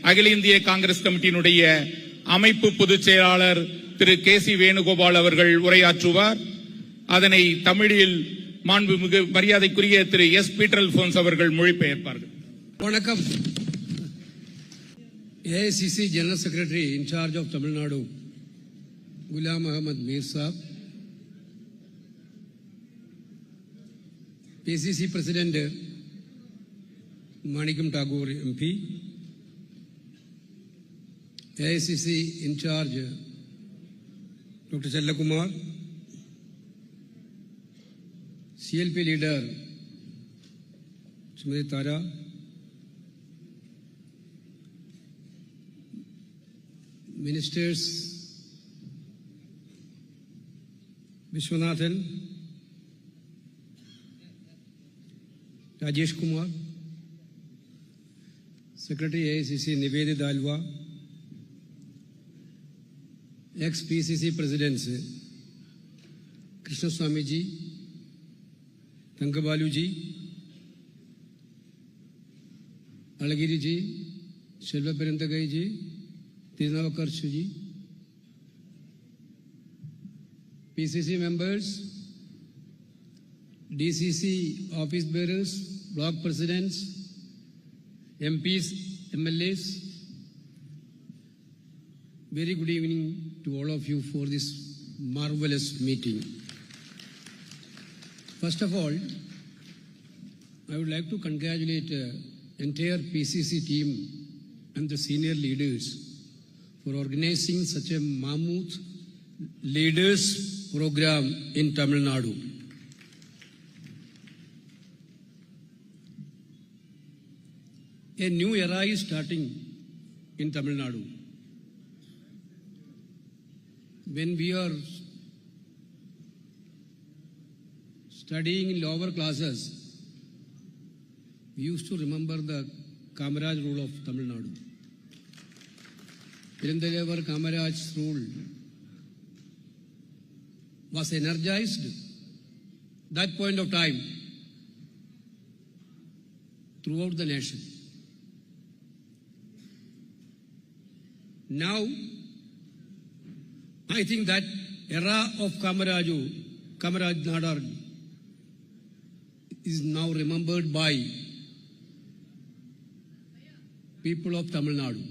அகில இந்திய காங்கிரஸ் கமிட்டியினுடைய அமைப்பு பொதுச் செயலாளர் திரு கே.சி. வேணுகோபால் அவர்கள் உரையாற்றுவார். அதனை தமிழில் மாண்புமிகு மரியாதைக்குரிய திரு எஸ். பீட்டர் அல்போன்ஸ் அவர்கள் மொழிபெயர்ப்பார்கள். வணக்கம். AICC General Secretary in charge of Tamil Nadu, Ghulam Ahmad Mir Saab, PCC President Manikam Tagore MP, AICC in charge Dr. Challakumar, CLP leader Smriti Tara, ministers Vishwanathan, Rajesh Kumar, Secretary AICC Nivedita Alva, ex-PCC Presidents Krishna Swami ji, Tankabalu ji, Alagiri ji, Shelva Perantagai ji, Tirunavakar ji, PCC members, DCC office bearers, block presidents, MPs, MLAs, very good evening to all of you for this marvelous meeting. First of all, I would like to congratulate the entire PCC team and the senior leaders for organizing such a mammoth leaders program in Tamil Nadu. A new era is starting in Tamil Nadu. When we are studying in lower classes, we used to remember the Kamaraj rule of Tamil Nadu. Perunthalavar Kamaraj's rule was energized that point of time throughout the nation. Now, I think that era of Kamaraj Nadar is now remembered by people of Tamil Nadu.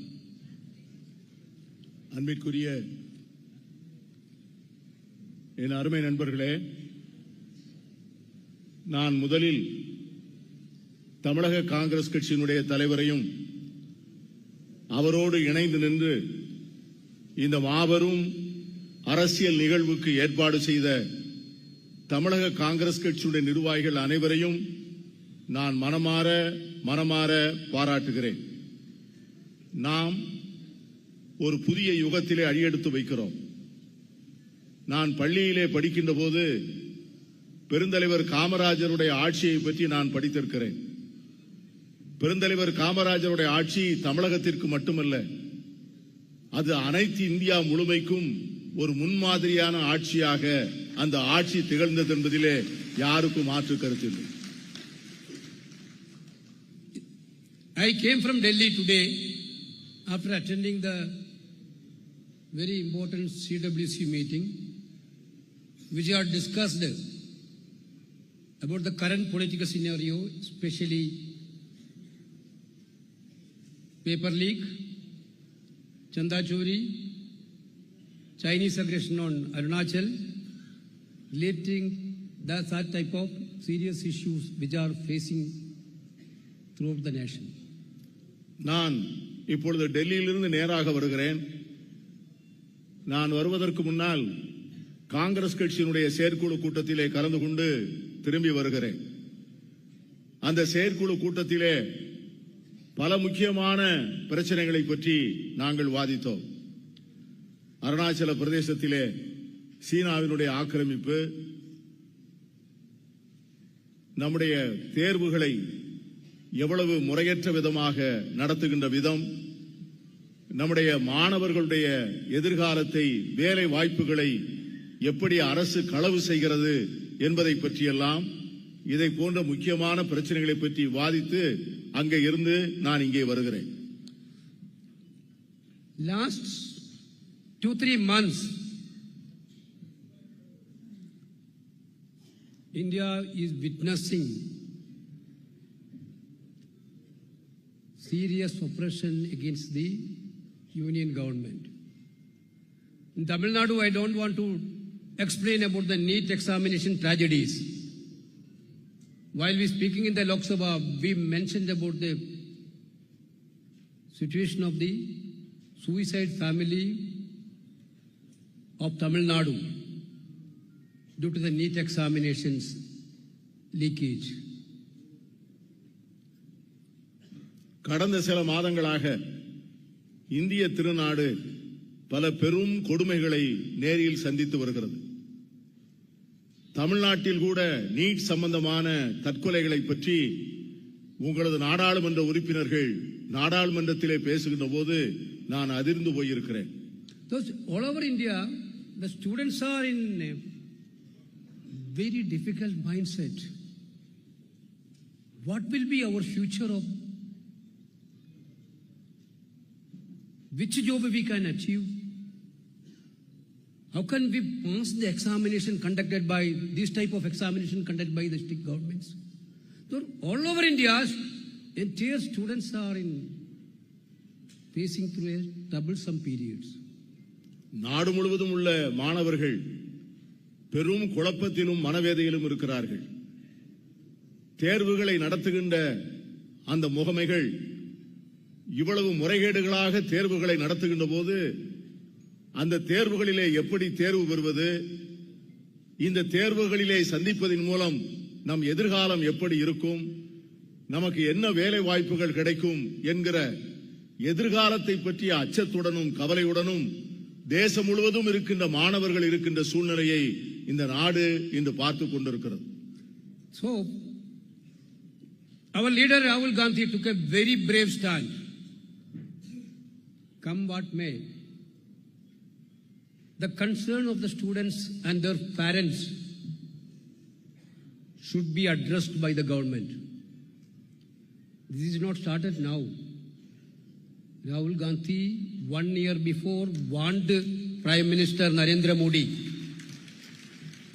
அன்பிற்குரிய என் அருமை நண்பர்களே, நான் முதலில் தமிழக காங்கிரஸ் கட்சியினுடைய தலைவரையும் அவரோடு இணைந்து நின்று இந்த மாபெரும் அரசியல் நிகழ்வுக்கு ஏற்பாடு செய்த தமிழக காங்கிரஸ் கட்சியுடைய நிர்வாகிகள் அனைவரையும் நான் மனமாற பாராட்டுகிறேன். நாம் ஒரு புதிய யுகத்திலே அடியெடுத்து வைக்கிறோம். நான் பள்ளியிலே படிக்கின்ற போது பெருந்தலைவர் காமராஜருடைய ஆட்சியை பற்றி நான் படித்திருக்கிறேன். பெருந்தலைவர் காமராஜருடைய ஆட்சி தமிழகத்திற்கு மட்டுமல்ல, அது அனைத்து இந்தியா முழுமைக்கும் ஒரு முன்மாதிரியான ஆட்சியாக அந்த ஆட்சி திகழ்ந்தது என்பதிலே யாருக்கும் மாற்று கருத்து இல்லை. I came from Delhi today after attending the very important CWC meeting, which had discussed about the current political scenario, especially paper leak, Chanda Chori, Chinese aggression on Arunachal, relating that type of serious issues which are facing throughout the nation. நான் இப்பொழுது டெல்லியிலிருந்து நேராக வருகிறேன். நான் வருவதற்கு முன்னால் காங்கிரஸ் கட்சியினுடைய செயற்குழு கூட்டத்திலே கலந்து கொண்டு திரும்பி வருகிறேன். அந்த செயற்குழு கூட்டத்திலே பல முக்கியமான பிரச்சனைகளை பற்றி நாங்கள் வாதித்தோம். அருணாச்சல பிரதேசத்திலே சீனாவினுடைய ஆக்கிரமிப்பு, நம்முடைய தேர்வுகளை எவ்வளவு முறையற்ற விதமாக நடத்துகின்ற விதம், நம்முடைய மாணவர்களுடைய எதிர்காலத்தை, வேலை வாய்ப்புகளை எப்படி அரசு களவு செய்கிறது என்பதை பற்றியெல்லாம், இதை போன்ற முக்கியமான பிரச்சனைகளை பற்றி வாதித்து அங்கே இருந்து நான் இங்கே வருகிறேன். Last 2-3 months, India is witnessing serious oppression against the union government. In Tamil Nadu, I don't want to explain about the NEET examination tragedies. While we speaking in the Lok Sabha, we mentioned about the situation of the suicide family of Tamil Nadu due to the NEET examinations leakage. கடந்த சில மாதங்களாக இந்திய திருநாடு பல பெரும் கொடுமைகளை நேரில் சந்தித்து வருகிறது. தமிழ்நாட்டில் கூட நீட் சம்பந்தமான தற்கொலைகளை பற்றி உங்களது நாடாளுமன்ற உறுப்பினர்கள் நாடாளுமன்றத்திலே பேசுகின்ற போது நான் அதிர்ந்து போயிருக்கிறேன். All over India, the students are in a very difficult mindset. What will be our future of which job we can achieve? How can we pass the examination conducted by this type of examination conducted by the state governments? So all over India, entire students are facing through a troublesome periods. நாடு முழுவதும் உள்ள மாணவர்கள் பெரும் குழப்பத்திலும் மனவேதையிலும் இருக்கிறார்கள். தேர்வுகளை நடத்துகின்ற அந்த முகமைகள் இவ்வளவு முறைகேடுகளாக தேர்வுகளை நடத்துகின்ற போது அந்த தேர்வுகளிலே எப்படி தேர்வு பெறுவது, இந்த தேர்வுகளிலே சந்திப்பதன் மூலம் நம் எதிர்காலம் எப்படி இருக்கும், நமக்கு என்ன வேலை வாய்ப்புகள் கிடைக்கும் என்கிற எதிர்காலத்தை பற்றிய அச்சத்துடனும் கவலையுடனும் தேசம் முழுவதும் இருக்கின்ற மாணவர்கள் இருக்கின்ற சூழ்நிலையை இந்த நாடு இன்று பார்த்துக் கொண்டிருக்கிறது. So, our leader Rahul Gandhi took a very brave stand. Come what may, the concern of the students and their parents should be addressed by the government. This is not started now. Rahul Gandhi 1 year before warned Prime Minister Narendra Modi,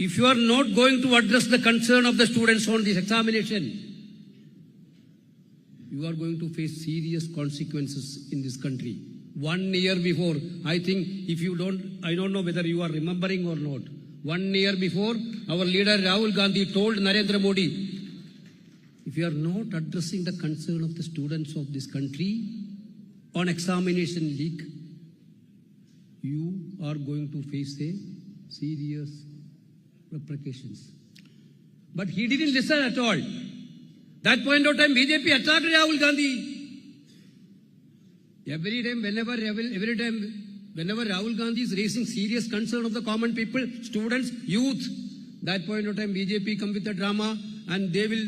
if you are not going to address the concern of the students on this examination, you are going to face serious consequences in this country. 1 year before, I think if you don't, I don't know whether you are remembering or not. 1 year before, our leader Rahul Gandhi told Narendra Modi, if you are not addressing the concern of the students of this country on examination leak, you are going to face a serious repercussions. But he didn't listen at all. That point of time, BJP attacked Rahul Gandhi. Every time, whenever Rahul Gandhi is raising serious concern of the common people, students, youth, that point of time, BJP come with a drama and they will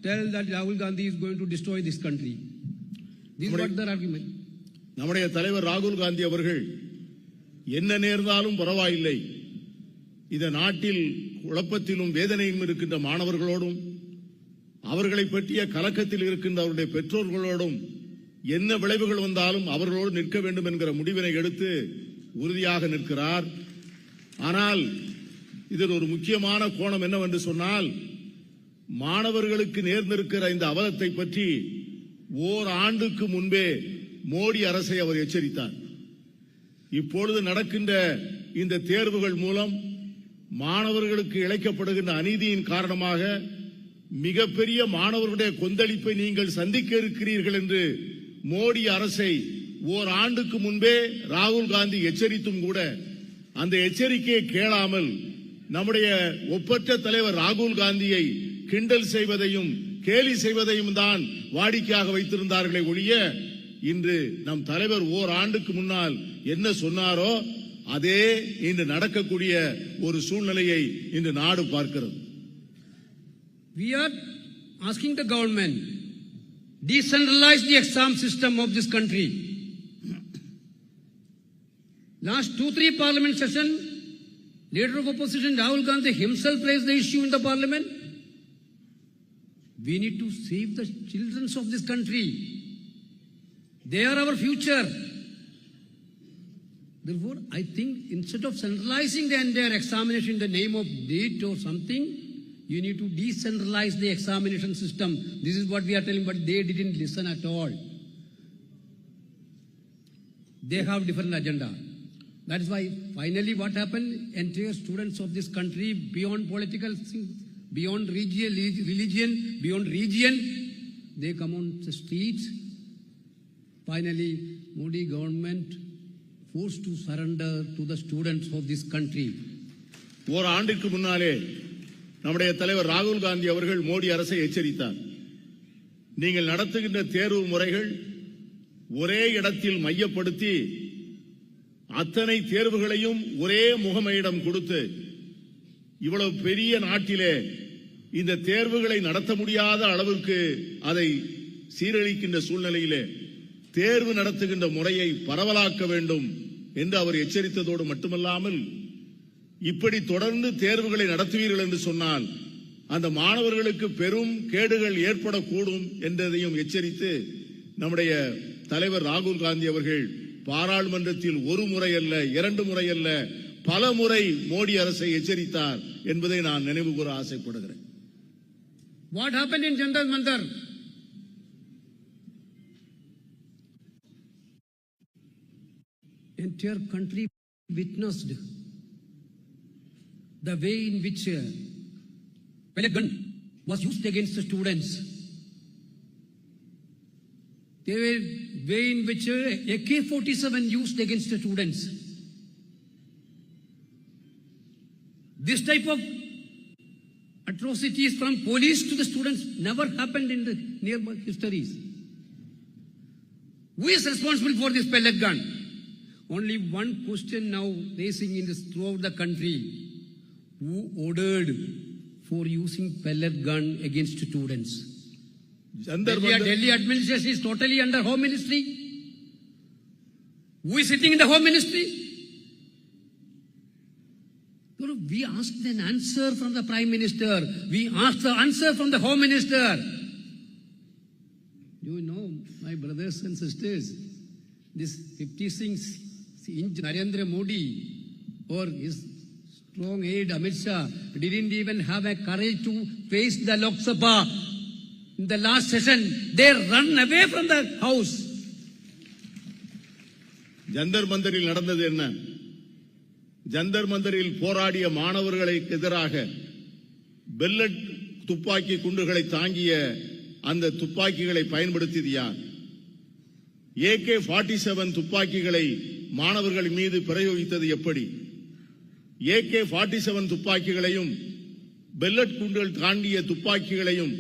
tell that Rahul Gandhi is going to destroy this country. This is what their argument. நம்முடைய தலைவர் ராகுல் காந்தி அவர்கள் என்ன நேர்ந்தாலும் பரவாயில்லை, இந்த நாட்டில் குழப்பத்திலும் வேதனையும் இருக்கின்ற மாணவர்களோடும் அவர்களை பற்றிய கலக்கத்தில் இருக்கின்ற அவருடைய பெற்றோர்களோடும் என்ன விளைவுகள் வந்தாலும் அவர்களோடு நிற்க வேண்டும் என்கிற முடிவினை எடுத்து உறுதியாக நிற்கிறார். ஆனால் இதில் ஒரு முக்கியமான கோணம் என்னவென்று சொன்னால், மாணவர்களுக்கு நேர்ந்திருக்கிற இந்த அவலத்தை பற்றி ஓராண்டுக்கு முன்பே மோடி அரசை அவர் எச்சரித்தார். இப்பொழுது நடக்கின்ற இந்த தேர்வுகள் மூலம் மாணவர்களுக்கு இழைக்கப்படுகின்ற அநீதியின் காரணமாக மிகப்பெரிய மாணவர்களுடைய கொந்தளிப்பை நீங்கள் சந்திக்க இருக்கிறீர்கள் என்று மோடி அரசை ஓராண்டுக்கு முன்பே ராகுல் காந்தி எச்சரித்தும் கூட அந்த எச்சரிக்கையை கேளாமல் நம்முடைய ஒப்பற்ற தலைவர் ராகுல் காந்தியை கிண்டல் செய்வதையும் கேலி செய்வதையும் தான் வாடிக்கையாக வைத்திருந்தார்களே ஒழிய, இன்று நம் தலைவர் ஓராண்டுக்கு முன்னால் என்ன சொன்னாரோ அதே இன்று நடக்கக்கூடிய ஒரு சூழ்நிலையை இன்று நாடு பார்க்கிறது. We are asking the government, decentralize the exam system of this country. Last 2-3 parliament session, leader of opposition Rahul Gandhi himself raised the issue in the parliament. We need to save the children of this country. They are our future. Therefore, I think instead of centralizing the entire examination in the name of date or something, you need to decentralize the examination system. This is what we are telling, but they didn't listen at all. They have different agenda. That is why finally what happened, entire students of this country, beyond political things, beyond religion, beyond region, they come on the streets. Finally, Modi government forced to surrender to the students of this country. ஒரு ஆண்டுக்கு முன்னாலே நம்முடைய தலைவர் ராகுல் காந்தி அவர்கள் மோடி அரசை எச்சரித்தார். நீங்கள் நடத்துகின்ற தேர்வு முறைகள் ஒரே இடத்தில் மையப்படுத்தி அத்தனை தேர்வுகளையும் ஒரே முகமையிடம் கொடுத்து இவ்வளவு பெரிய நாட்டிலே இந்த தேர்வுகளை நடத்த முடியாத அளவிற்கு அதை சீரழிக்கின்ற சூழ்நிலையிலே தேர்வு நடத்துகின்ற முறையை பரவலாக்க வேண்டும் என்று அவர் எச்சரித்ததோடு மட்டுமல்லாமல், இப்படி தொடர்ந்து தேர்வுகளை நடத்துவீர்கள் என்று சொன்னால் அந்த மாணவர்களுக்கு பெரும் கேடுகள் ஏற்படக்கூடும் என்றதையும் எச்சரித்து நம்முடைய தலைவர் ராகுல் காந்தி அவர்கள் பாராளுமன்றத்தில் ஒரு முறை அல்ல, இரண்டு முறை அல்ல, பல முறை மோடி அரசை எச்சரித்தார் என்பதை நான் நினைவு கூற ஆசைப்படுகிறேன். What happened in Jantar Mantar? Entire country witnessed the way in which pellet gun was used against the students. The way in which AK-47 used against the students. This type of atrocities from police to the students never happened in the nearby histories. Who is responsible for this pellet gun? Only one question now raising in this throughout the country. Who ordered for using pellet gun against students? Delhi administration is totally under Home Ministry. Who is sitting in the Home Ministry? We asked an answer from the Prime Minister. We asked the answer from the Home Minister. You know, my brothers and sisters, this 56-inch Narendra Modi or his strong aide Amit Shah didn't even have a courage to face the Lok Sabha. In the last session, they run away from the house. Jantar மந்தரில் நடந்தது என்ன? ஜந்தர் மந்தரில் போராடிய மாணவர்களுக்கு எதிராக pellet துப்பாக்கி குண்டுகளை தாங்கிய அந்த துப்பாக்கிகளை பயன்படுத்தியது யார்? AK-47 துப்பாக்கிகளை மாணவர்கள் மீது பிரயோகித்தது எப்படி? AK-47 துப்பாக்கிகளையும் பெல்லட் குண்டுகள் தாண்டிய துப்பாக்கிகளையும்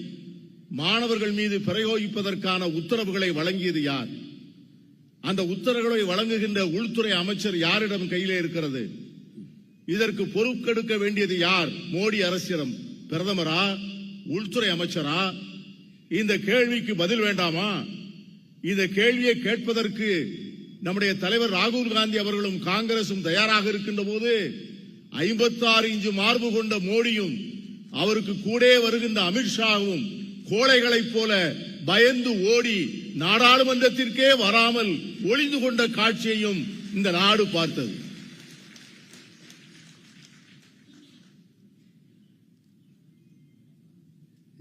மாணவர்கள் மீது பிரயோகிப்பதற்கான உத்தரவுகளை வழங்கியது யார்? அந்த உத்தரவுகளை வழங்குகின்ற உள்துறை அமைச்சர் யாரிடம் கையிலே இருக்கிறது? இதற்கு பொறுப்பெடுக்க வேண்டியது யார்? மோடி அரசிடம் பிரதமரா, உள்துறை அமைச்சரா? இந்த கேள்விக்கு பதில் வேண்டாமா? இந்த கேள்வியை கேட்பதற்கு நம்முடைய தலைவர் ராகுல் காந்தி அவர்களும் காங்கிரசும் தயாராக இருக்கின்ற போது 56 இன்ச்சு மார்பு கொண்ட மோடியும் அவருக்கு கூட வருகின்ற அமித்ஷாவும் கோழைகளைப் போல பயந்து ஓடி நாடாளுமன்றத்திற்கே வராமல் ஒளிந்து கொண்ட காட்சியையும் இந்த நாடு பார்த்தது.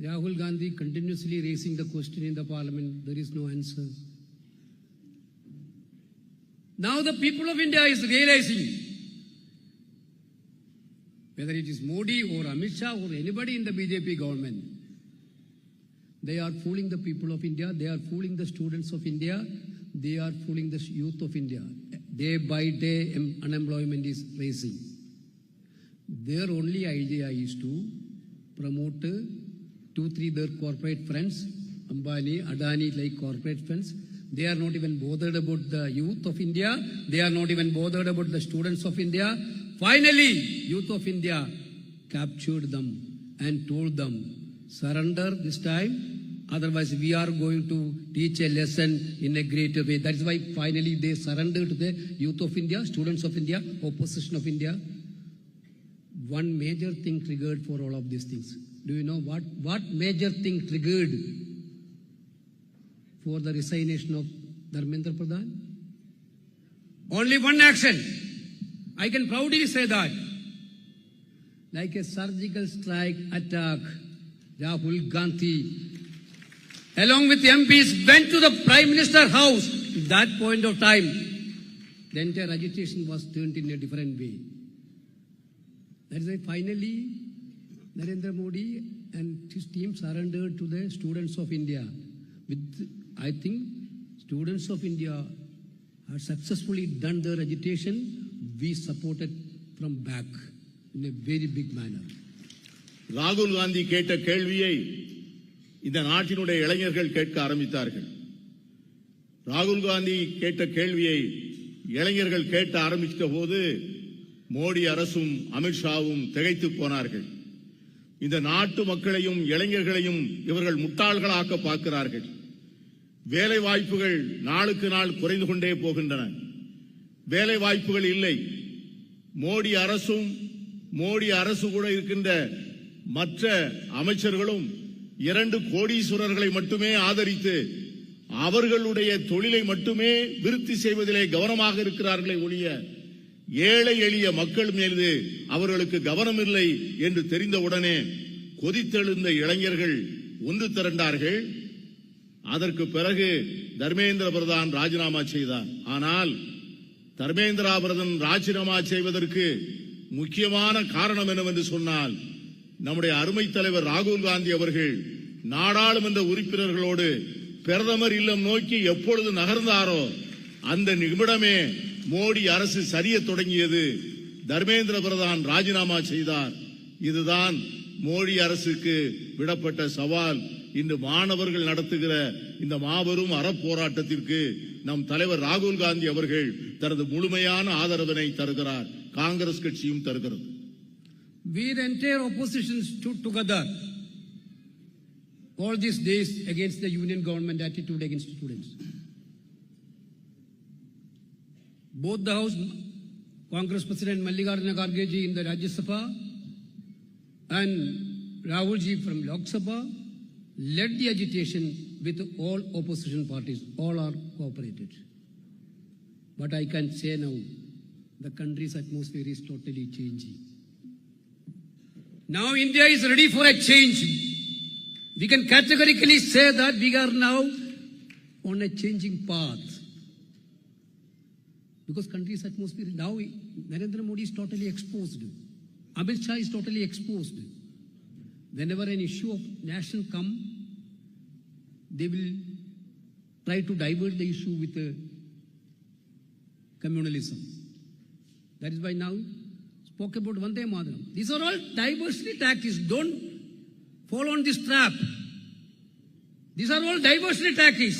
Rahul Gandhi continuously raising the question in the parliament. There is no answer. Now the people of India is realizing, whether it is Modi or Amit Shah or anybody in the BJP government, they are fooling the people of India, they are fooling the students of India, they are fooling the youth of India. Day by day unemployment is rising. Their only idea is to promote 2-3 their corporate friends, Ambani, Adani like corporate friends. They are not even bothered about the youth of India. They are not even bothered about the students of India. Finally, youth of India captured them and told them, surrender this time, otherwise we are going to teach a lesson in a greater way. That is why finally they surrendered to the youth of India, students of India, opposition of India. One major thing triggered for all of these things. Do you know what major thing triggered for the resignation of Dharmendra Pradhan? Only one action. I can proudly say that. Like a surgical strike attack, Rahul Gandhi, along with MPs, went to the Prime Minister house. At that point of time, the entire agitation was turned in a different way. That is why finally, Narendra Modi and his team surrendered to the students of India. I think students of India have successfully done their agitation. We supported from back in a very big manner. ராகுல் காந்தி கேட்ட கேள்வியை இந்த நாட்டினுடைய இளைஞர்கள் கேட்க ஆரம்பித்தார்கள். ராகுல் காந்தி கேட்ட கேள்வியை இளைஞர்கள் கேட்க ஆரம்பித்த போது மோடி அரசும் அமித்ஷாவும் திகைத்து போனார்கள். இந்த நாட்டு மக்களையும் இளைஞர்களையும் இவர்கள் முட்டாள்களாக்க பார்க்கிறார்கள். வேலை வாய்ப்புகள் நாளுக்கு நாள் குறைந்து கொண்டே போகின்றன. வேலை வாய்ப்புகள் இல்லை. மோடி அரசும் மோடி அரசு கூட இருக்கின்ற மற்ற அமைச்சர்களும் 2 கோடீஸ்வரர்களை மட்டுமே ஆதரித்து அவர்களுடைய தொழிலை மட்டுமே விருத்தி செய்வதிலே கவனமாக இருக்கிறார்களே ஒழிய ஏழை எளிய மக்கள் மீது அவர்களுக்கு கவனம் இல்லை என்று தெரிந்தவுடனே கொதித்தெழுந்த இளைஞர்கள் ஒன்று திரண்டார்கள். அதற்கு பிறகு தர்மேந்திர பிரதான் ராஜினாமா செய்தார். ஆனால் தர்மேந்திர பிரதான் ராஜினாமா செய்வதற்கு முக்கியமான காரணம் என்னவென்று சொன்னால், நம்முடைய அருமை தலைவர் ராகுல் காந்தி அவர்கள் நாடாளுமன்ற உறுப்பினர்களோடு பிரதமர் இல்லம் நோக்கி எப்பொழுது நகர்ந்தாரோ அந்த நிமிடமே மோடி அரசு சரிய தொடங்கியது. தர்மேந்திர பிரதான் ராஜினாமா செய்தார். இதுதான் மோடி அரசுக்கு விடப்பட்ட சவால். இன்று மாணவர்கள் நடத்துகிற இந்த மாபெரும் அறப்போராட்டத்திற்கு நம் தலைவர் ராகுல் காந்தி அவர்கள் தனது முழுமையான ஆதரவினை தருகிறார். காங்கிரஸ் கட்சியும் தருகிறது. We the entire opposition stood together all these days against the union government attitude against students. Both the House, Congress President Mallikarjuna Kharge ji in the Rajya Sabha and Rahul ji from Lok Sabha led the agitation with all opposition parties. All are cooperated. But I can say now, the country's atmosphere is totally changing. Now India is ready for a change. We can categorically say that we are now on a changing path. Because country's atmosphere, now Narendra Modi is totally exposed. Amit Shah is totally exposed. Whenever an issue of nation come, they will try to divert the issue with communalism. That is why now spoke about Vande Mataram. These are all diversity tactics. Don't fall on this trap. These are all diversity tactics.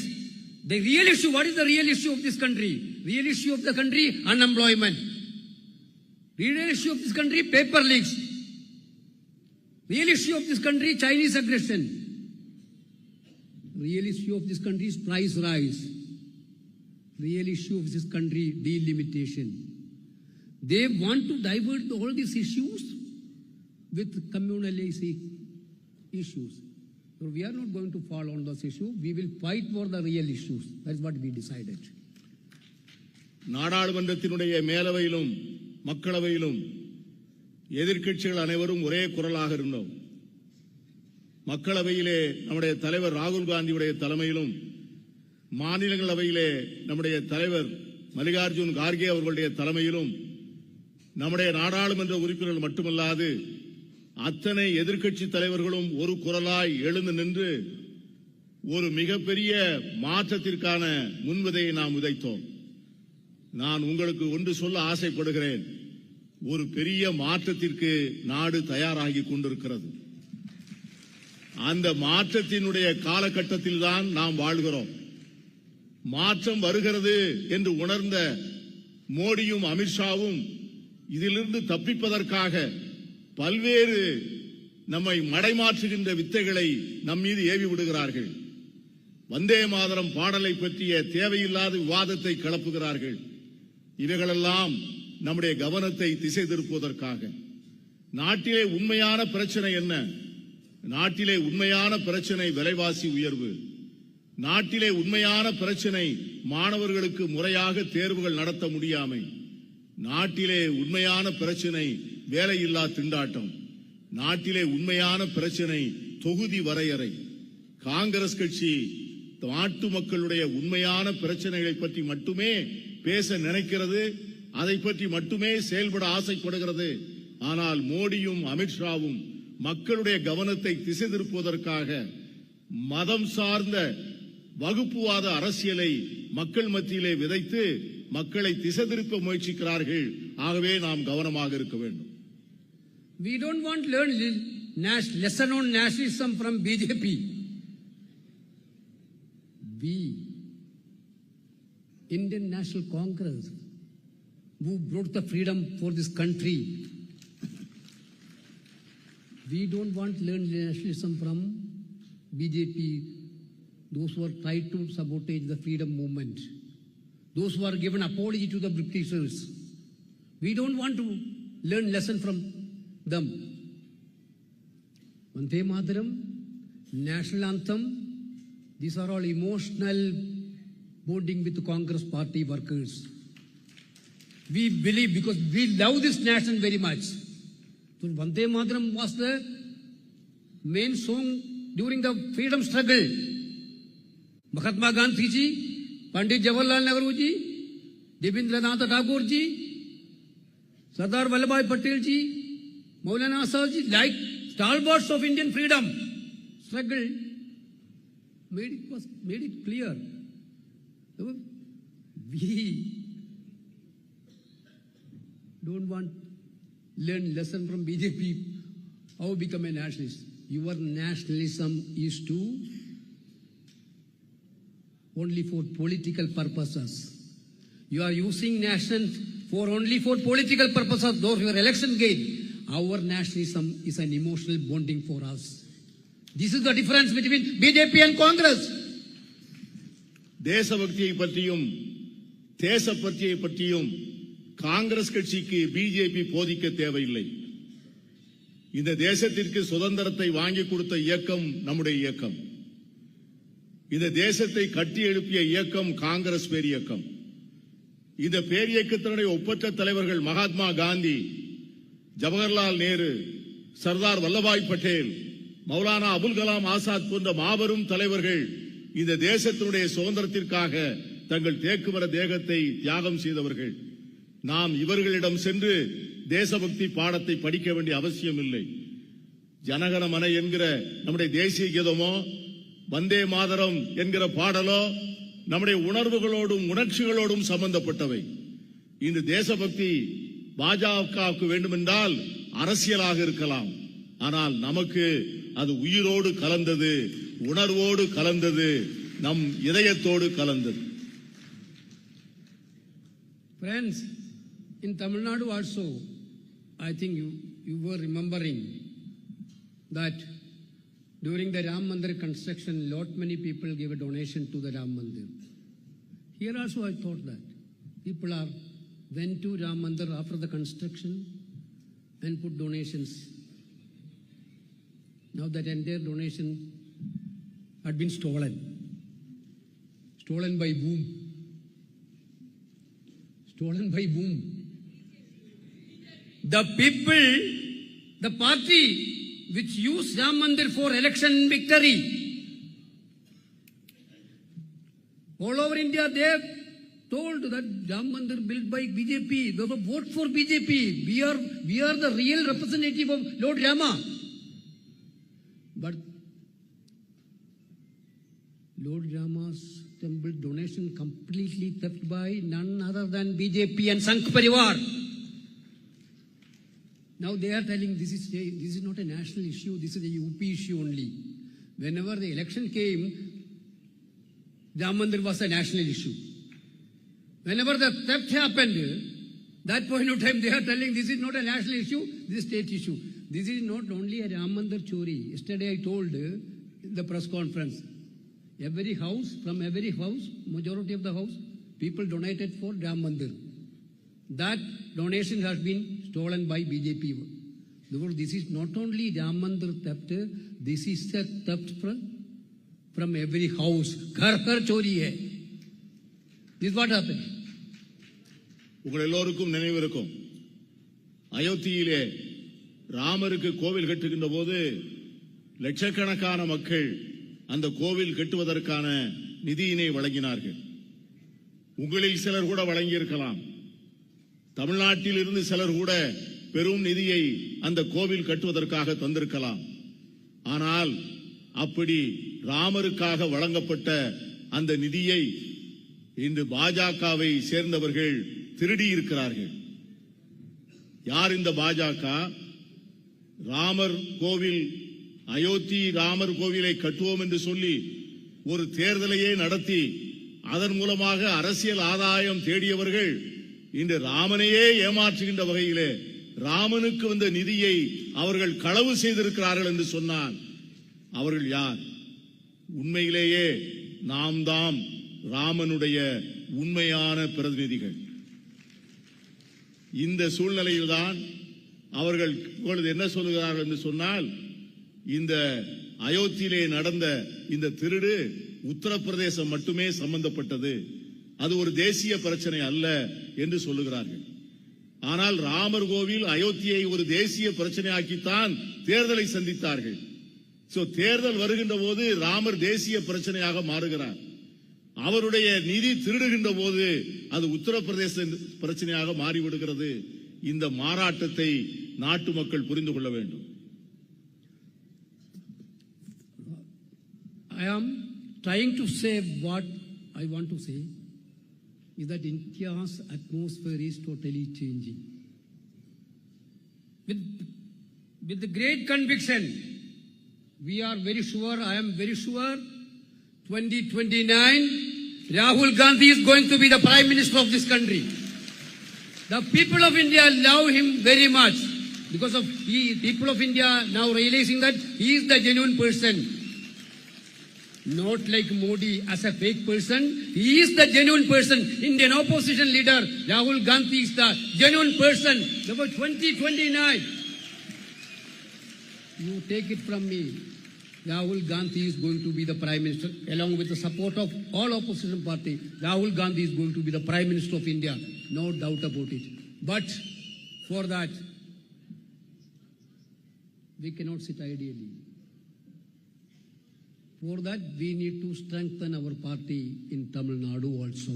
The real issue, what is the real issue of this country? Real issue of the country, unemployment. Real issue of this country, paper leaks. Real issue of this country, Chinese aggression. Real issue of this country is price rise. Real issue of this country, delimitation. They want to divert all these issues with communalistic issues. So we are not going to fall on those issues. We will fight for the real issues. That's what we decided. நாடாளுமன்றத்தினுடைய மேலவையிலும் மக்களவையிலும் எதிர்க்கட்சிகள் அனைவரும் ஒரே குரலாக இருந்தோம். மக்களவையிலே நம்முடைய தலைவர் ராகுல் காந்தியுடைய தலைமையிலும் மாநிலங்களவையிலே நம்முடைய தலைவர் மல்லிகார்ஜுன் கார்கே அவர்களுடைய தலைமையிலும் நம்முடைய நாடாளுமன்ற உறுப்பினர்கள் மட்டுமல்லாது அத்தனை எதிர்க்கட்சி தலைவர்களும் ஒரு குரலாய் எழுந்து நின்று ஒரு மிகப்பெரிய மாற்றத்திற்கான முன்விதையை நாம் விதைத்தோம். நான் உங்களுக்கு ஒன்று சொல்ல ஆசைப்படுகிறேன். ஒரு பெரிய மாற்றத்திற்கு நாடு தயாராகி கொண்டிருக்கிறது. அந்த மாற்றத்தினுடைய காலகட்டத்தில் தான் நாம் வாழ்கிறோம். மாற்றம் வருகிறது என்று உணர்ந்த மோடியும் அமித்ஷாவும் இதிலிருந்து தப்பிப்பதற்காக பல்வேறு நம்மை மடைமாற்றுகின்ற வித்தைகளை நம் மீது ஏவி விடுகிறார்கள். வந்தே மாதரம் பாடலை பற்றிய தேவையில்லாத விவாதத்தை கிளப்புகிறார்கள். இவைகளெல்லாம் நம்முடைய கவனத்தை திசை திருப்புவதற்காக. நாட்டிலே உண்மையான பிரச்சனை என்ன? நாட்டிலே உண்மையான பிரச்சனை விலைவாசி உயர்வு. நாட்டிலே உண்மையான பிரச்சனை மாணவர்களுக்கு முறையாக தேர்வுகள் நடத்த முடியாமை, நாட்டிலே உண்மையான பிரச்சனை வேலையில்லா திண்டாட்டம், நாட்டிலே உண்மையான பிரச்சனை தொகுதி வரையறை. காங்கிரஸ் கட்சி நாட்டு மக்களுடைய உண்மையான பிரச்சனைகளை பற்றி மட்டுமே பேச நினைக்கிறது, அதை பற்றி மட்டுமே செயல்பட ஆசைப்படுகிறது. ஆனால் மோடியும் அமித்ஷாவும் மக்களுடைய கவனத்தை திசை திருப்புவதற்காக மதம் சார்ந்த வகுப்புவாத அரசியலை மக்கள் மத்தியிலே விதைத்து மக்களை திசை திருப்ப முயற்சிக்கிறார்கள். ஆகவே நாம் கவனமாக இருக்க வேண்டும். We don't want to learn lesson on nationalism from BJP. We, Indian National Congress, who brought the freedom for this country, we don't want to learn nationalism from BJP, those who are tried to sabotage the freedom movement, those who are given apology to the Britishers. We don't want to learn lesson from them. Vande Mataram, national anthem, these are all emotional bonding with the Congress party workers. We believe, because we love this nation very much. So Vande Mataram was the main song during the freedom struggle. Mahatma Gandhi ji, Pandit Jawaharlal Nehru ji, Rabindranath Tagore ji, Sardar Vallabhbhai Patel ji, Maulana Azad ji, like stalwarts of Indian freedom struggle, made it clear. We don't want learn lesson from BJP how to become a nationalist. Your nationalism is to only for political purposes. You are using nation for only for political purposes, though your election gain. Our nationalism is an emotional bonding for us. This is the difference between BJP and Congress. தேசபக்தியை பற்றியும் தேசப்பற்றியை பற்றியும் காங்கிரஸ் கட்சிக்கு BJP போதிக்க தேவையில்லை. இந்த தேசத்திற்கு சுதந்திரத்தை வாங்கி கொடுத்த இயக்கம் நம்முடைய இயக்கம். இந்த தேசத்தை கட்டி எழுப்பிய இயக்கம் காங்கிரஸ் பேரியக்கம். இந்த பேரியக்கத்தினுடைய ஒப்பற்ற தலைவர்கள் மகாத்மா காந்தி, ஜவஹர்லால் நேரு, சர்தார் வல்லபாய் பட்டேல், மௌலானா அபுல் கலாம் ஆசாத் போன்ற மாபெரும் தலைவர்கள் இந்த தேசத்தினுடைய சுதந்திரத்திற்காக தங்கள் தேக்குமர தேகத்தை தியாகம் செய்தவர்கள். நாம் இவர்களிடம் சென்று தேசபக்தி பாடத்தை படிக்க வேண்டிய அவசியம் இல்லை. ஜனகணமன என்கிற நம்முடைய தேசிய கீதமோ, வந்தே மாதரம் என்கிற பாடலோ நம்முடைய உணர்வுகளோடும் உணர்ச்சிகளோடும் சம்பந்தப்பட்டவை. இந்த தேசபக்தி பாஜகவுக்கு வேண்டுமென்றால் அரசியலாக இருக்கலாம், ஆனால் நமக்கு அது உயிரோடு கலந்தது, உணர்வோடு கலந்தது, நம் இதயத்தோடு கலந்தது. Friends, in Tamil Nadu also, I think you were remembering that during the Ram Mandir construction, lot many people gave a donation to the Ram Mandir. Here also I thought that people went to Ram Mandir after the construction and put donations. Now that entire donation had been stolen by whom? Stolen by whom? The people, the party which used Ram Mandir for election victory. All over India they have told that Ram Mandir built by BJP. They will vote for BJP. We are the real representative of Lord Rama. But Lord Rama's temple donation completely theft by none other than BJP and Sangh Parivar. Now they are telling this is not a national issue, this is a UP issue only. Whenever the election came, Ram Mandir was a national issue. Whenever the theft happened, that point of time they are telling this is not a national issue, this is a state issue. This is not only a Ram Mandir chori. Yesterday I told in the press conference, every house, majority of the house, people donated for Ram Mandir. That donation has been stolen by BJP. Therefore, this is not only Ram Mandir theft, this is a theft from every house. Ghar ghar chori hai. This is what happened. உங்கள் எல்லோருக்கும் நினைவிருக்கும், அயோத்தியிலே ராமருக்கு கோவில் கட்டுகின்ற போது லட்சக்கணக்கான மக்கள் அந்த கோவில் கட்டுவதற்கான நிதியினை வழங்கினார்கள். உங்களில் சிலர் கூட வழங்கியிருக்கலாம். தமிழ்நாட்டில் இருந்து சிலர் கூட பெரும் நிதியை அந்த கோவில் கட்டுவதற்காக தந்திருக்கலாம். ஆனால் அப்படி ராமருக்காக வழங்கப்பட்ட அந்த நிதியை இன்று பாஜகவை சேர்ந்தவர்கள் திருடி இருக்கிறார்கள். யார் இந்த பாஜக? ராமர் கோவில், அயோத்தி ராமர் கோவிலை கட்டுவோம் என்று சொல்லி ஒரு தேர்தலையே நடத்தி அதன் மூலமாக அரசியல் ஆதாயம் தேடியவர்கள் இன்று ராமனையே ஏமாற்றுகின்ற வகையிலே ராமனுக்கு வந்த நிதியை அவர்கள் களவு செய்திருக்கிறார்கள் என்று சொன்னார். அவர்கள் யார்? உண்மையிலேயே நாம் தாம் ராமனுடைய உண்மையான பிரதிநிதிகள். இந்த சூழ்நிலையில்தான் அவர்கள் இப்பொழுது என்ன சொல்லுகிறார்கள் என்று சொன்னால், இந்த அயோத்தியிலே நடந்த இந்த திருடு உத்தரப்பிரதேசம் மட்டுமே சம்பந்தப்பட்டது, அது ஒரு தேசிய பிரச்சனை அல்ல என்று சொல்லுகிறார்கள். ஆனால் ராமர் கோவில் அயோத்தியை ஒரு தேசிய பிரச்சனையாக்கித்தான் தேர்தலை சந்தித்தார்கள். தேர்தல் வருகின்ற போது ராமர் தேசிய பிரச்சனையாக மாறுகிறார். அவருடைய நிதி திருடுகின்ற போது அது உத்தரப்பிரதேச பிரச்சனையாக மாறிவிடுகிறது. இந்த மாறாட்டத்தை நாட்டு மக்கள் புரிந்து கொள்ள வேண்டும். I am trying to say what I want to say is that India's atmosphere is totally changing. With the great conviction, we are very sure, I am very sure, 2029, Rahul Gandhi is going to be the Prime Minister of this country. The people of India love him very much because of people of India now realizing that he is the genuine person. Not like Modi as a fake person. He is the genuine person. Indian opposition leader Rahul Gandhi is the genuine person. Number 2029. You take it from me. Rahul Gandhi is going to be the Prime Minister along with the support of all opposition party. Rahul Gandhi is going to be the Prime Minister of India. No doubt about it. But for that, we cannot sit ideally. For that, we need to strengthen our party in Tamil Nadu also.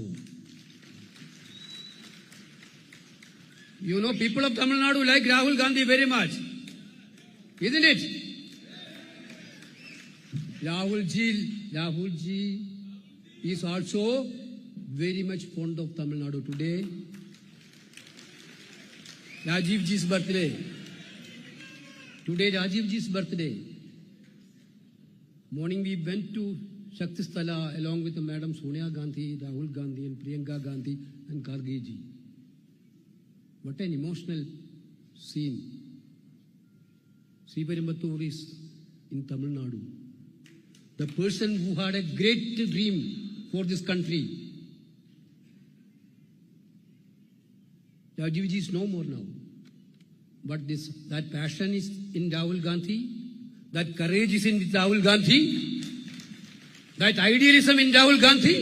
You know, people of Tamil Nadu like Rahul Gandhi very much, isn't it? Rahul ji is also very much fond of Tamil Nadu today. Rajiv ji's birthday. Today, Rajiv ji's birthday. Morning we went to Shakti Sthala along with Madam Sonia Gandhi, Rahul Gandhi and Priyanka Gandhi and Kharge ji. What an emotional scene. Sriperumbudur is in Tamil Nadu. The person who had a great dream for this country. Rajiv ji is no more now. But that passion is in Rahul Gandhi. That courage is in Rahul Gandhi. That idealism in Rahul Gandhi.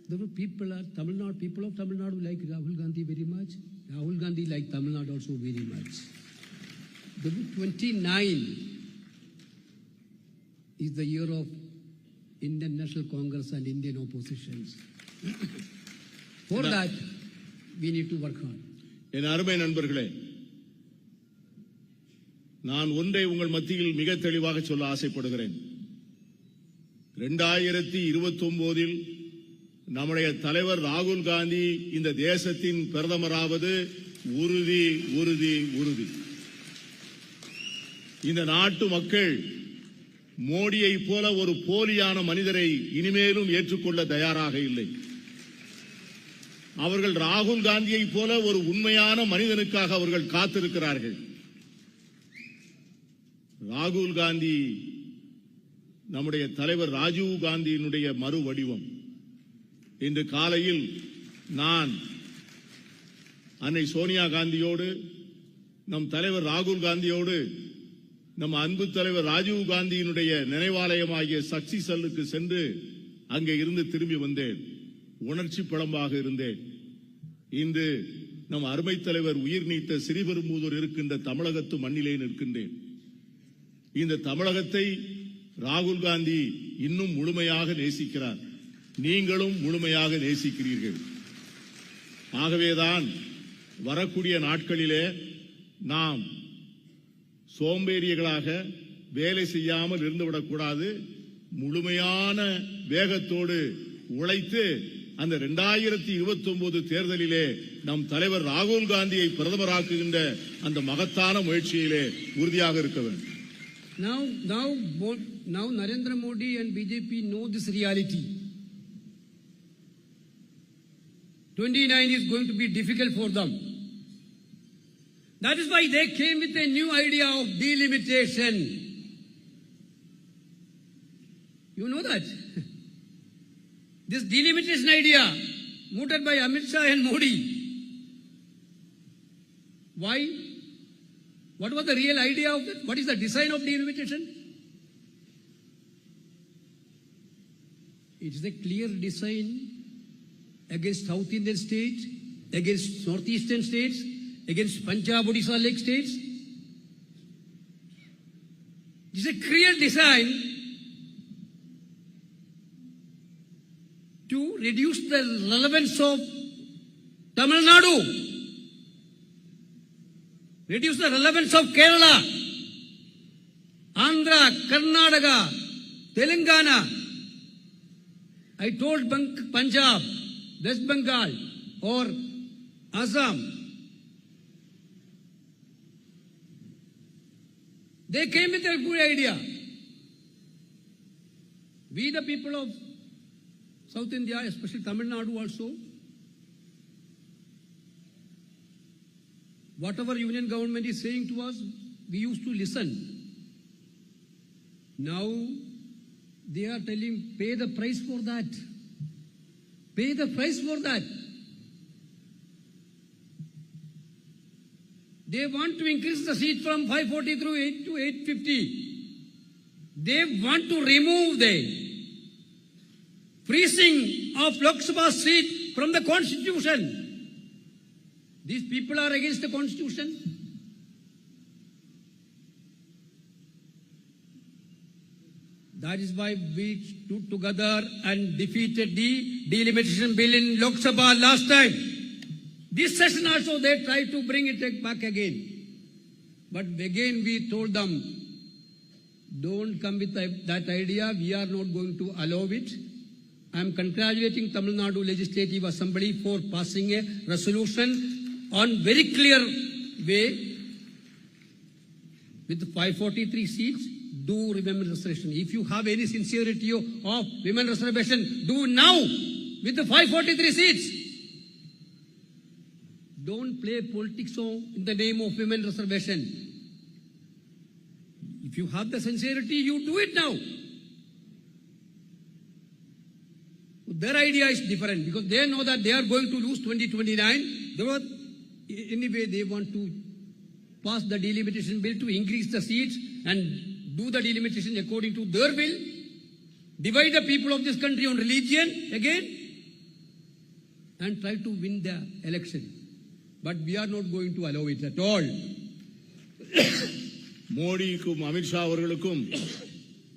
The people of Tamil Nadu like Rahul Gandhi very much. Rahul Gandhi like Tamil Nadu also very much. The 29 is the year of Indian National Congress and Indian oppositions. For that, we need to work hard. என் அருமை நண்பர்களே, நான் ஒன்றை உங்கள் மத்தியில் மிக தெளிவாக சொல்ல ஆசைப்படுகிறேன். 2029 நம்முடைய தலைவர் ராகுல் காந்தி இந்த தேசத்தின் பிரதமராவது உறுதி உறுதி உறுதி. இந்த நாட்டு மக்கள் மோடியை போல ஒரு போலியான மனிதரை இனிமேலும் ஏற்றுக்கொள்ள தயாராக இல்லை. அவர்கள் ராகுல் காந்தியை போல ஒரு உண்மையான மனிதனுக்காக அவர்கள் காத்திருக்கிறார்கள். ராகுல் காந்தி நம்முடைய தலைவர் ராஜீவ் காந்தியினுடைய மறு வடிவம். இன்று காலையில் நான் அன்னை சோனியா காந்தியோடு நம் தலைவர் ராகுல் காந்தியோடு நம்ம அன்பு தலைவர் ராஜீவ் காந்தியினுடைய நினைவாலயமாகிய சக்தி செல்லுக்கு சென்று அங்கே இருந்து திரும்பி வந்தேன். உணர்ச்சி பளமாக இருந்தேன். இன்று நம் அருமை தலைவர் உயிர் நீத்த ஸ்ரீபெரும்புதூர் இருக்கின்ற தமிழகத்து மண்ணிலே நிற்கின்றேன். இந்த தமிழகத்தை ராகுல் காந்தி இன்னும் முழுமையாக நேசிக்கிறார். நீங்களும் முழுமையாக நேசிக்கிறீர்கள். ஆகவேதான் வரக்கூடிய நாட்களிலே நாம் சோம்பேறிகளாக வேலை செய்யாமல் இருந்துவிடக்கூடாது. முழுமையான வேகத்தோடு உழைத்து அந்த 2029 தேர்தலிலே நம் தலைவர் ராகுல் காந்தியை பிரதமராக்குகின்ற அந்த மகத்தான முயற்சியிலே உறுதியாக இருக்க வேண்டும். Now Narendra Modi and BJP know this reality. 29 is going to be difficult for them. That is why they came with a new idea of delimitation. You know that? This delimitation idea, mooted by Amit Shah and Modi. Why? What was the real idea of it? What is the design of delimitation? It is a clear design against South Indian states, against Northeastern states, against Punjab, Odisha, Lake states. It is a clear design to reduce the relevance of Tamil Nadu, reduce the relevance of Kerala, Andhra, Karnataka, Telangana. I told Punjab, West Bengal or Assam. They came with a good idea. We the people of South India, especially Tamil Nadu also, whatever union government is saying to us, we used to listen. Now they are telling, pay the price for that. Pay the price for that. They want to increase the seat from 540 to 850. They want to remove the freezing of Lok Sabha seat from the Constitution. These people are against the Constitution. That is why we stood together and defeated the delimitation bill in Lok Sabha last time. This session also they tried to bring it back again. But again we told them, don't come with that idea. We are not going to allow it. I am congratulating Tamil Nadu Legislative Assembly for passing a resolution on very clear way with 543 seats. Do women reservation. If you have any sincerity of women reservation, do now with the 543 seats. Don't play politics in the name of women reservation. If you have the sincerity, you do it now. Their idea is different because they know that they are going to lose 2029. Anyway, they want to pass the delimitation bill to increase the seats and do the delimitation according to their will, divide the people of this country on religion again, and try to win the election. But we are not going to allow it at all. மோடிக்கும் அமித்ஷா அவர்களுக்கும்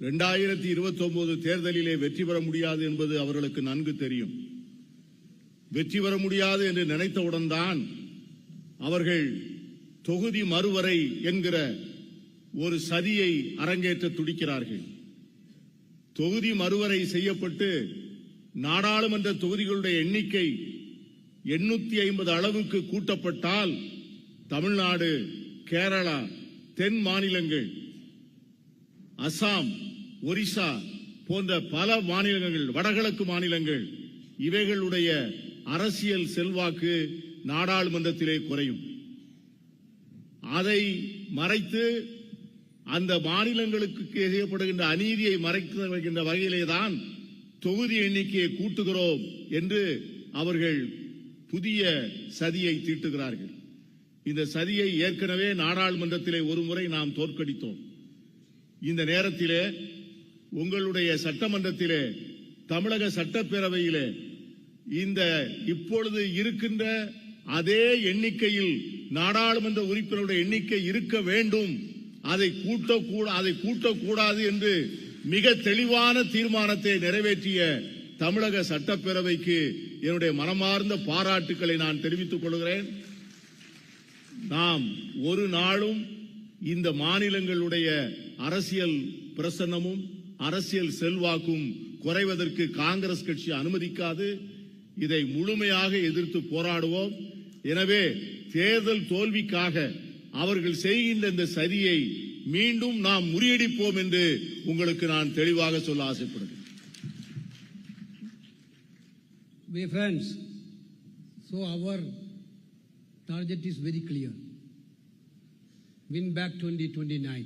2029 தேர்தலிலே வெற்றி பெற முடியாது என்பது அவர்களுக்கு நன்கு தெரியும். வெற்றி பெற முடியாது என்று நினைத்தவுடன் தான் அவர்கள் தொகுதி மறுவரை என்கிற ஒரு சதியை அரங்கேற்ற துடிக்கிறார்கள். தொகுதி மறுவரை செய்யப்பட்டு நாடாளுமன்ற தொகுதிகளுடைய எண்ணிக்கை 850 அளவுக்கு கூட்டப்பட்டால் தமிழ்நாடு, கேரளா, தென் மாநிலங்கள், அசாம், ஒரிசா போன்ற பல மாநிலங்கள், வடகிழக்கு மாநிலங்கள், இவைகளுடைய அரசியல் செல்வாக்கு நாடாளுமன்றத்திலே குறையும். அதை மறைத்து அந்த மாநிலங்களுக்கு செய்யப்படுகின்ற அநீதியை மறைக்கின்ற வகையிலேதான் தொகுதி எண்ணிக்கையை கூட்டுகிறோம் என்று அவர்கள் புதிய சதியை தீட்டுகிறார்கள். இந்த சதியை ஏற்கனவே நாடாளுமன்றத்திலே ஒரு முறை நாம் தோற்கடித்தோம். இந்த நேரத்திலே உங்களுடைய சட்டமன்றத்திலே, தமிழக சட்டப்பேரவையிலே இந்த இப்பொழுது இருக்கின்ற அதே எண்ணிக்கையில் நாடாளுமன்ற உறுப்பினருடைய எண்ணிக்கை இருக்க வேண்டும், அதை கூட்டக்கூடாது என்று மிக தெளிவான தீர்மானத்தை நிறைவேற்றிய தமிழக சட்டப்பேரவைக்கு என்னுடைய மனமார்ந்த பாராட்டுக்களை நான் தெரிவித்துக் கொள்கிறேன். நாம் ஒரு நாளும் இந்த மாநிலங்களுடைய அரசியல் பிரசன்னமும் அரசியல் செல்வாக்கும் குறைவதற்கு காங்கிரஸ் கட்சி அனுமதிக்காது. இதை முழுமையாக எதிர்த்து போராடுவோம். எனவே தேர்தல் தோல்விக்காக அவர்கள் செய்கின்ற இந்த சதியை மீண்டும் நாம் முறியடிப்போம் என்று உங்களுக்கு நான் தெளிவாக சொல்ல ஆசைப்படுகிறேன். My friends, so our target is very clear. Win back 2029.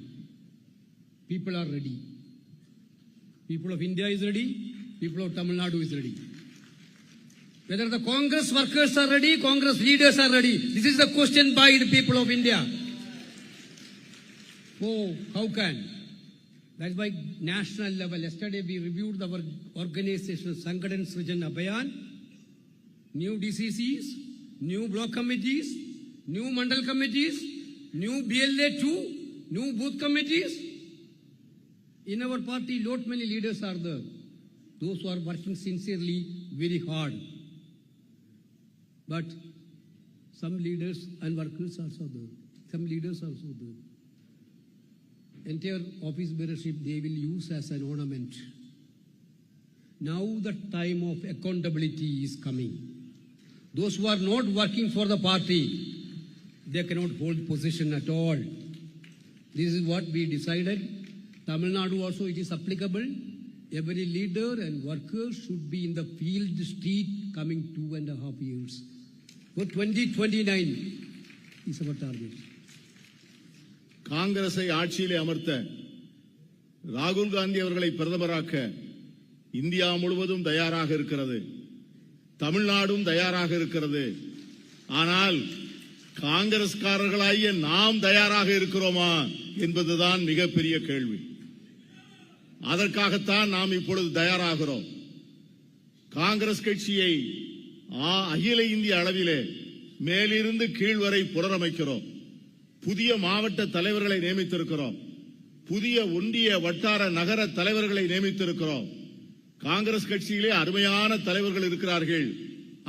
People are ready. People of India is ready. People of Tamil Nadu is ready. Whether the Congress workers are ready, Congress leaders are ready. This is the question by the people of India. Oh, how can? That's why national level. Yesterday we reviewed our organization, Sangadan Srijan Abhayan, new DCCs, new block committees, new mandal committees, new BLA2, new booth committees. In our party, lot many leaders are there. Those who are working sincerely, very hard. But some leaders and workers also there. Some leaders also there. Entire office bearership they will use as an ornament. Now the time of accountability is coming. Those who are not working for the party, they cannot hold position at all. This is what we decided. Tamil Nadu also it is applicable. Every leader and worker should be in the field street coming 2.5 years. For 2029 is our target. காங்கிரஸை ஆட்சியிலே அமர்த்த ராகுல் காந்தி அவர்களை பிரதமராக்க India முழுவதும் தயாராக இருக்கிறது, தமிழ்நாடும் தயாராக இருக்கிறது. ஆனால் காங்கிரஸ்காரர்களாகிய நாம் தயாராக இருக்கிறோமா என்பதுதான் மிகப்பெரிய கேள்வி. அதற்காகத்தான் நாம் இப்பொழுது தயாராகிறோம். காங்கிரஸ் கட்சியை அகில இந்திய அளவிலே மேலிருந்து கீழ் வரை புனரமைக்கிறோம். புதிய மாவட்ட தலைவர்களை நியமித்திருக்கிறோம். புதிய ஒன்றிய வட்டார நகர தலைவர்களை நியமித்திருக்கிறோம். காங்கிரஸ் கட்சியிலே அருமையான தலைவர்கள் இருக்கிறார்கள்.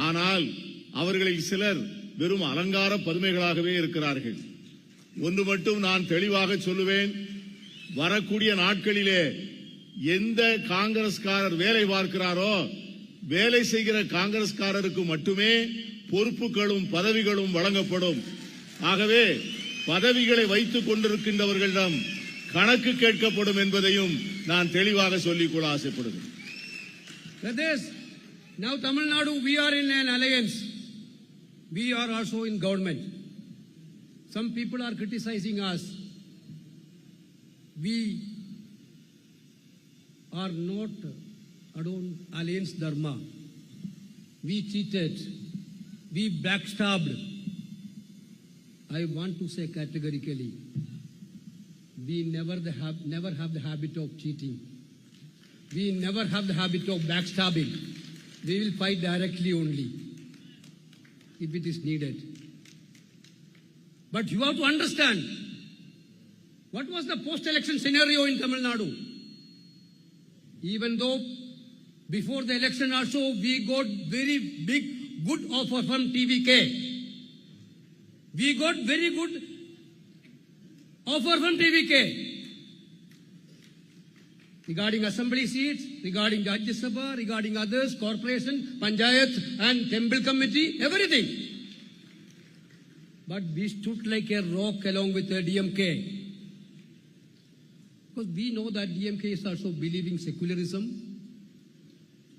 ஆனால் அவர்களில் சிலர் வெறும் அலங்கார பதுமைகளாகவே இருக்கிறார்கள். ஒன்று மட்டும் நான் தெளிவாக சொல்லுவேன், வரக்கூடிய நாட்களிலே எந்த காங்கிரஸ்காரர் வேலை பார்க்கிறாரோ வேலை செய்கிற காங்கிரஸ்காரருக்கு மட்டுமே பொறுப்புகளும் பதவிகளும் வழங்கப்படும். ஆகவே பதவிகளை வைத்துக் கொண்டிருக்கின்றவர்களிடம் கணக்கு கேட்கப்படும் என்பதையும் நான் தெளிவாக சொல்லிக்கொள்ள ஆசைப்படுகிறேன். Now Tamil Nadu, we are in an alliance. We are also in government. Some people are criticizing us. We are not adon alliance dharma. We cheated. We backstabbed. I want to say categorically, we never have the habit of cheating. We never have the habit of backstabbing. We will fight directly only if it is needed. But you have to understand, what was the post-election scenario in Tamil Nadu? Even though before the election also we got very big, good offer from TVK. We got very good offer from TVK regarding assembly seats, regarding Rajya Sabha, regarding others, corporation, panchayat and temple committee, everything. But we stood like a rock along with the DMK. Because we know that DMK is also believing secularism.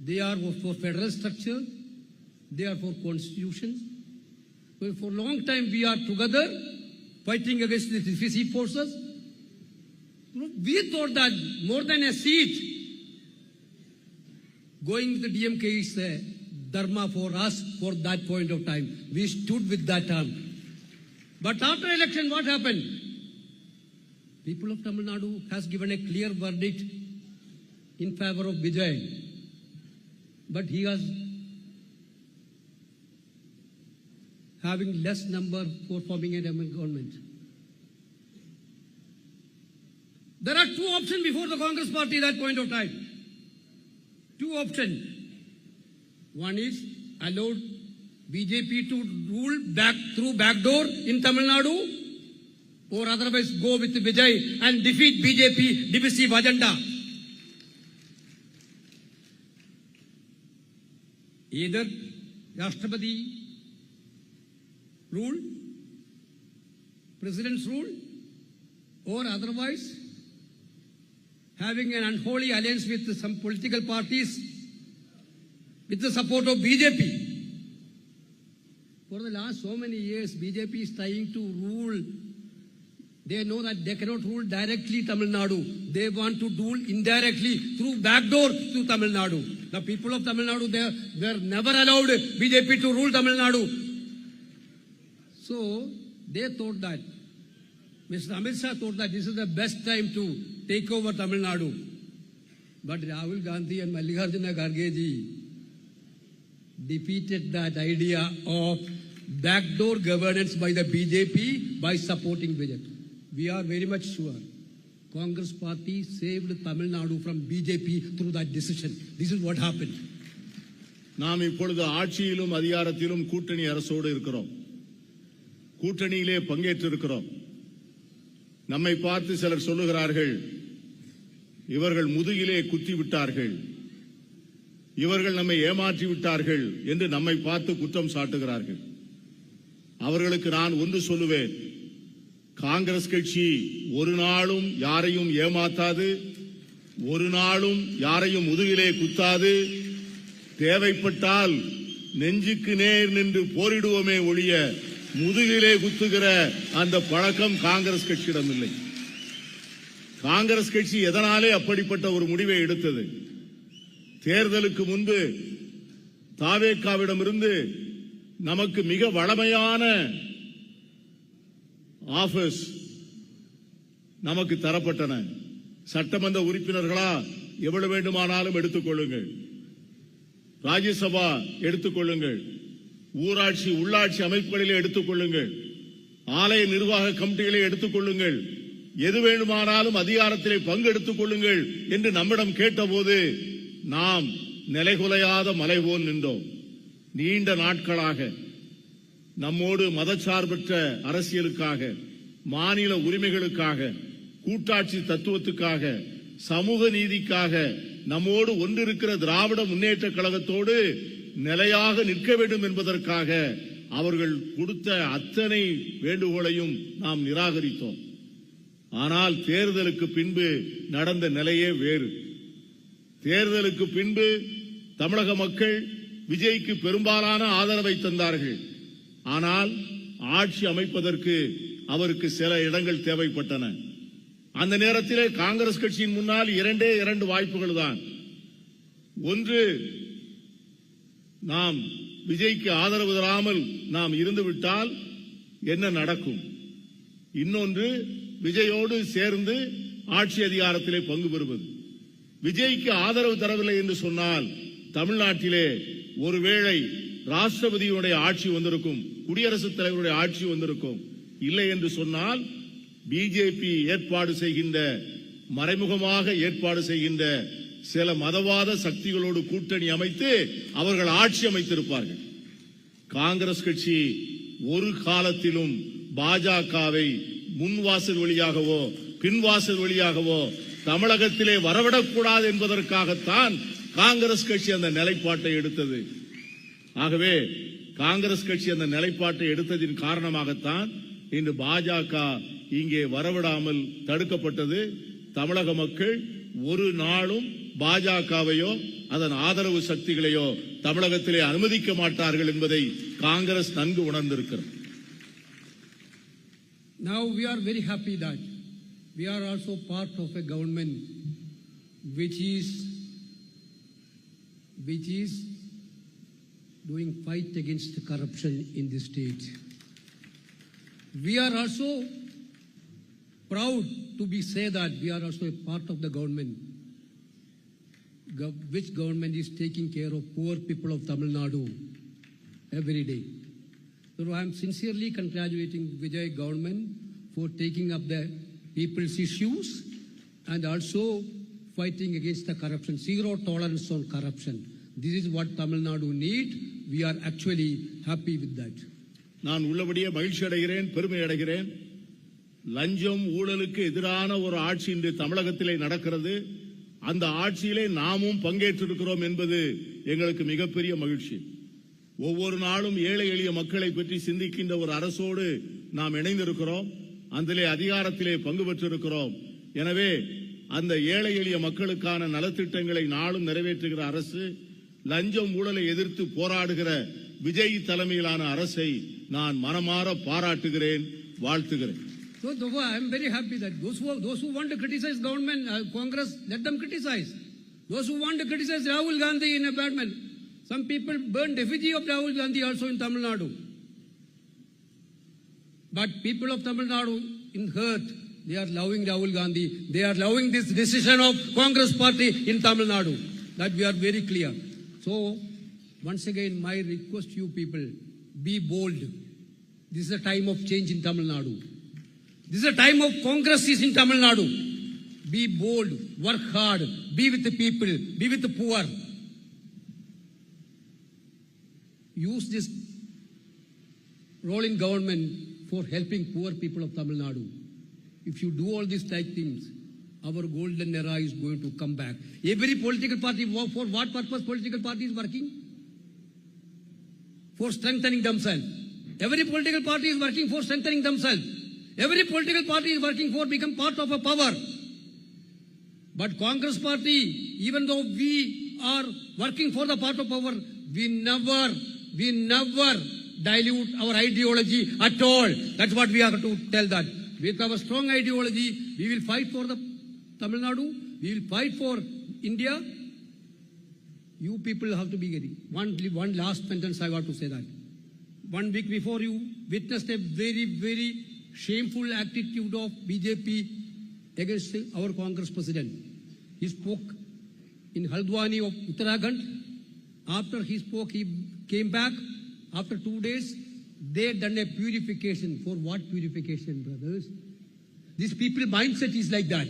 They are for federal structure. They are for constitution. For a long time we are together fighting against the defeat forces. We thought that more than a seat, going with the DMK is a dharma for us for that point of time. We stood with that term. But after election, what happened? people of Tamil Nadu has given a clear verdict in favor of Vijay. But he was having less number for forming a government. There are two options before the Congress party at that point of time. Two options. One is allow BJP to rule through backdoor in Tamil Nadu, or otherwise go with Vijay and defeat BJP divisive agenda. Either Rashtrapati rule, President's rule, or otherwise having an unholy alliance with some political parties with the support of BJP. For the last so many years, BJP is trying to rule. They know that they cannot rule directly Tamil Nadu. They want to rule indirectly through backdoor to Tamil Nadu. The people of Tamil Nadu, they were never allowed BJP to rule Tamil Nadu. So they thought that, Mr. Amit Shah thought that this is the best time to take over Tamil Nadu. But Rahul Gandhi and Mallikarjuna Kharge ji defeated that idea of backdoor governance by the BJP by supporting BJP. We are very much sure Congress party saved Tamil Nadu from BJP through that decision. This is what happened. நாம் இப்பொழுது ஆட்சியிலும் அதிகாரத்திலும் கூட்டணி அரசோடு இருக்கிறோம். கூட்டணியிலே பங்கேற்றிருக்கிறோம். நம்மை பார்த்து சிலர் சொல்லுகிறார்கள், இவர்கள் முதுகிலே குத்தி விட்டார்கள், இவர்கள் நம்மை ஏமாற்றி விட்டார்கள் என்று நம்மை பார்த்து குற்றம் சாட்டுகிறார்கள். அவர்களுக்கு நான் ஒன்று சொல்லுவேன், காங்கிரஸ் கட்சி ஒரு நாளும் யாரையும் ஏமாத்தாது, ஒரு நாளும் யாரையும் முதுகிலே குத்தாது. தேவைப்பட்டால் நெஞ்சுக்கு நேர் நின்று போரிடுவோமே ஒழிய முதுகிலே குத்துகிற அந்த பழக்கம் காங்கிரஸ் கட்சியிடம் இல்லை. காங்கிரஸ் கட்சி எதனாலே அப்படிப்பட்ட ஒரு முடிவை எடுத்தது? தேர்தலுக்கு முன்பு தாவேகாவிடமிருந்து நமக்கு மிக வளமையான ஆபீஸ் நமக்கு தரப்பட்டன. சட்டமன்ற உறுப்பினர்களா எவ்வளவு வேண்டுமானாலும் எடுத்துக் கொள்ளுங்கள், ராஜ்யசபா எடுத்துக் கொள்ளுங்கள், ஊராட்சி உள்ளாட்சி அமைப்புகளிலே எடுத்துக் கொள்ளுங்கள், ஆலய நிர்வாக கமிட்டிகளை எடுத்துக் கொள்ளுங்கள், எது வேண்டுமானாலும் அதிகாரத்திலே பங்கெடுத்துக் கொள்ளுங்கள் என்று நம்மிடம் கேட்டபோது நாம் நிலைகுலையாத மலை போல் நின்றோம். நீண்ட நாட்களாக நம்மோடு மதச்சார்பற்ற அரசியலுக்காக, மாநில உரிமைகளுக்காக, கூட்டாட்சி தத்துவத்துக்காக, சமூக நீதிக்காக நம்மோடு ஒன்றிருக்கிற திராவிட முன்னேற்ற கழகத்தோடு நிலையாக நிற்க வேண்டும் என்பதற்காக அவர்கள் கொடுத்த அத்தனை வேண்டுகோளையும் நாம் நிராகரித்தோம். ஆனால் தேர்தலுக்கு பின்பு நடந்த நிலையே வேறு. தேர்தலுக்கு பின்பு தமிழக மக்கள் விஜய்க்கு பெரும்பாலான ஆதரவை தந்தார்கள். ஆனால் ஆட்சி அமைப்பதற்கு அவருக்கு சில இடங்கள் தேவைப்பட்டன. அந்த நேரத்திலே காங்கிரஸ் கட்சியின் முன்னால் இரண்டு வாய்ப்புகள் தான். ஒன்று, நாம் விஜய்க்கு ஆதரவு தராமல் நாம் இருந்துவிட்டால் என்ன நடக்கும்? இன்னொன்று, விஜயோடு சேர்ந்து ஆட்சி அதிகாரத்திலே பங்கு பெறுவது. விஜய்க்கு ஆதரவு தரவில்லை என்று சொன்னால் தமிழ்நாட்டிலே ஒருவேளை ராஷ்டிரபதியுடைய ஆட்சி வந்திருக்கும், குடியரசுத் தலைவருடைய ஆட்சி வந்திருக்கும். இல்லை என்று சொன்னால் பிஜேபி ஏற்பாடு செய்கின்ற, மறைமுகமாக ஏற்பாடு செய்கின்ற சில மதவாத சக்திகளோடு கூட்டணி அமைத்து அவர்கள் ஆட்சி அமைத்திருப்பார்கள். காங்கிரஸ் கட்சி ஒரு காலத்திலும் பாஜகவை முன்வாசல் வழியாகவோ பின்வாசல் வழியாகவோ தமிழகத்திலே வரவிடக்கூடாது என்பதற்காகத்தான் காங்கிரஸ் கட்சி அந்த நிலைப்பாட்டை எடுத்தது. ஆகவே காங்கிரஸ் கட்சி அந்த நிலைப்பாட்டை எடுத்ததின் காரணமாகத்தான் இன்று பாஜக இங்கே வரவிடாமல் தடுக்கப்பட்டது. தமிழக மக்கள் ஒரு நாளும் பாஜகவையோ அதன் ஆதரவு சக்திகளையோ தமிழகத்திலே அனுமதிக்க மாட்டார்கள் என்பதை காங்கிரஸ் நன்கு உணர்ந்திருக்கிறது. Now we are very happy that we are also part of a government which is doing fight against corruption in the state. We are also proud to be say that we are also a part of the government, which government is taking care of poor people of Tamil Nadu every day. So I am sincerely congratulating Vijay government for taking up the people's issues and also fighting against the corruption. Zero tolerance on corruption. This is what Tamil Nadu need. We are actually happy with that. நான் உள்ளபடியே மகிழ்ச்சி அடைகிறேன், பெருமை அடைகிறேன். லஞ்சம் ஊழலுக்கு எதிரான ஒரு ஆட்சி இன்று தமிழகத்திலே நடக்கிறது. அந்த ஆட்சியிலே நாமும் பங்கேற்றிருக்கிறோம் என்பது எங்களுக்கு மிகப்பெரிய மகிழ்ச்சி. ஒவ்வொரு நாளும் ஏழை எளிய மக்களை பற்றி சிந்திக்கின்ற ஒரு அரசோடு நாம் இணைந்திருக்கிறோம். அதிலே அதிகாரத்திலே பங்கு பெற்றிருக்கிறோம். எனவே அந்த ஏழை எளிய மக்களுக்கான நலத்திட்டங்களை நாளும் நிறைவேற்றுகிற அரசு, லஞ்சம் ஊழலை எதிர்த்து போராடுகிற விஜய் தலைமையிலான அரசை நான் மனமாற பாராட்டுகிறேன், வாழ்த்துகிறேன். So therefore, I am very happy that those who want to criticize government, Congress, let them criticize. Those who want to criticize Rahul Gandhi in a bad manner. Some people burned effigy of Rahul Gandhi also in Tamil Nadu. But people of Tamil Nadu in hurt, they are loving Rahul Gandhi. They are loving this decision of Congress party in Tamil Nadu. That we are very clear. So, once again, my request to you people, be bold. This is a time of change in Tamil Nadu. This is a time of Congress is in Tamil Nadu. Be bold, work hard, be with the people, be with the poor. Use this role in government for helping poor people of Tamil Nadu. If you do all these type things, our golden era is going to come back. Every political party, for what purpose political party is working? For strengthening themselves. Every political party is working for strengthening themselves. Every political party is working for become part of a power. But Congress party, even though we are working for the part of power, we never dilute our ideology at all. That's what we are to tell that. With our strong ideology, we will fight for the Tamil Nadu, we will fight for India. You people have to be ready. One last sentence I want to say that. 1 week before, you witnessed a very, very shameful attitude of BJP against our Congress president. He spoke in Haldwani of Uttarakhand. After he spoke, he came back. After 2 days, they done a purification. For what purification, brothers? These people mindset is like that.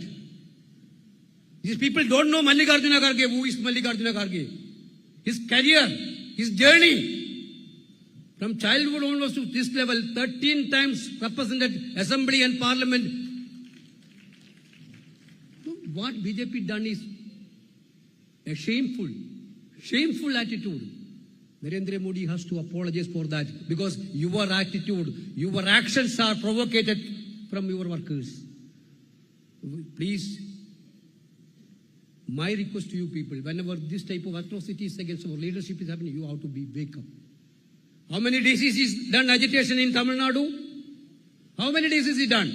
These people don't know Mallikarjuna Kharge. Who is Mallikarjuna Kharge? His career, his journey. From childhood onwards to this level, 13 times represented assembly and parliament. What BJP done is a shameful attitude. Narendra Modi has to apologize for that, because your attitude, your actions are provoked from your workers. Please, my request to you people, whenever this type of atrocities against our leadership is happening, you have to be wake up. How many DCCs done agitation in Tamil Nadu? How many DCCs done?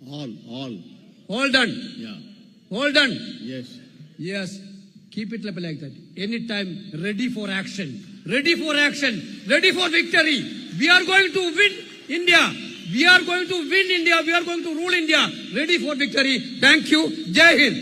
All done? Yeah. All done? Yes. Yes. Keep it like that. Anytime ready for action. Ready for action. Ready for victory. We are going to win India. We are going to win India. We are going to rule India. Ready for victory. Thank you. Jai Hind.